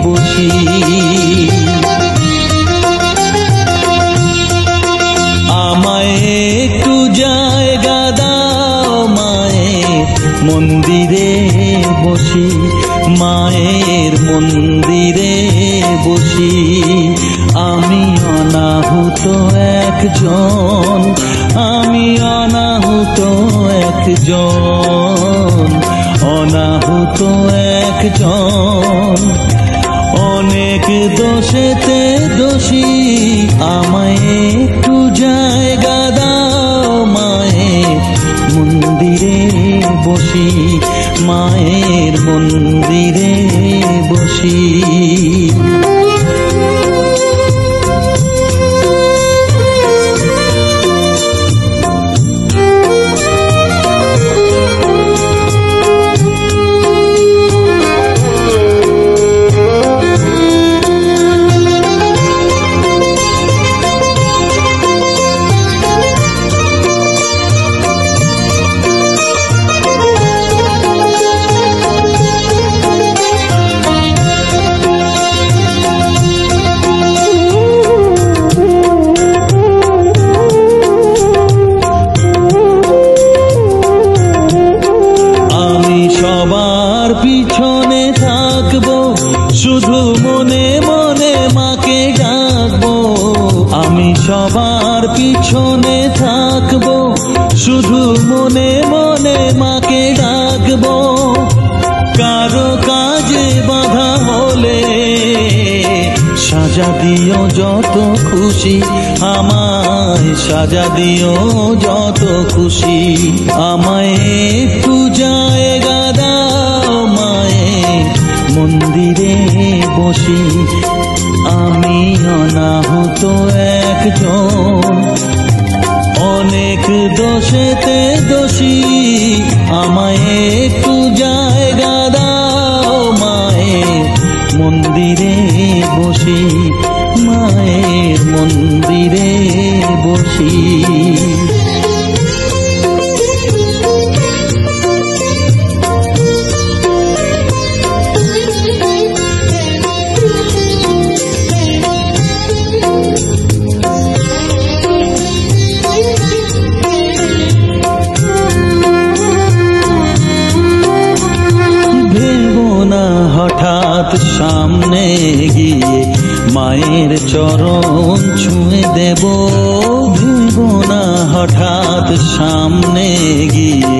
বসি। আমায় একটু জায়গা দাও মায়ের মন্দিরে বসি, মায়ের মন্দিরে বসি। আমি অনাহুত একজন, আমি অনাহুত একজন, অনাহুত একজন। অনেক দোষেতে দোষী, আমায় একটু জায়গা দাও মায়ের মন্দিরে বসি, মায়ের মন্দিরে বসি। সবার পিছনে থাকবো, শুধু মনে মনে মাকে ডাকবো। আমি সবার পিছনে থাকবো, শুধু মনে মনে মাকে ডাকবো। কারো কাজে বাধা হলে সাজা দিও যত খুশি, আমায় সাজা দিও যত খুশি। আমায় একটু জায়গা দাও মায়ের মন্দিরে বসি, আমি অনাহুত একজন। অনেক দোষেতে দোষী, আমায় একটু জায়গা দাও মায়ের মন্দিরে বসি, মায়ের মন্দিরে বসি। হঠাৎ সামনে গিয়ে মায়ের চরণ ছুঁয়ে দেব, ভেবো না হঠাৎ সামনে গিয়ে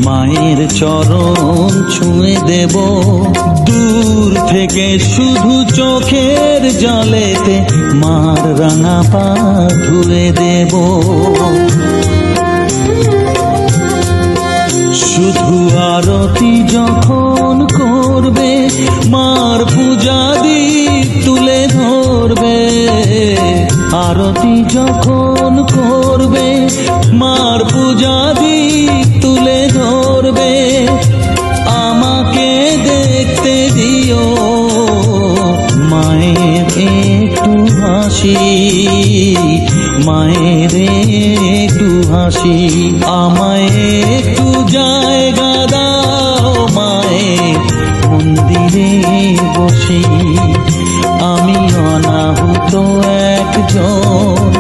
মায়ের চরণ ছুঁয়ে দেব। দূর থেকে শুধু চোখের জলেতে মার রাঙা পা ধুয়ে দেব। শুধু আরতি যখন করবে, মার পূজা দীপ তুলে ধরবে। আরতি যখন করবে, মার পূজা দীপ তুলে ধরবে। আমাকে দেখতে দিও মায়ের একটু হাসি, মায়ের একটু হাসি। আমায় একটু জায়গা দাও মায়ের মন্দিরে বসি, আমি অনাহুত একজন।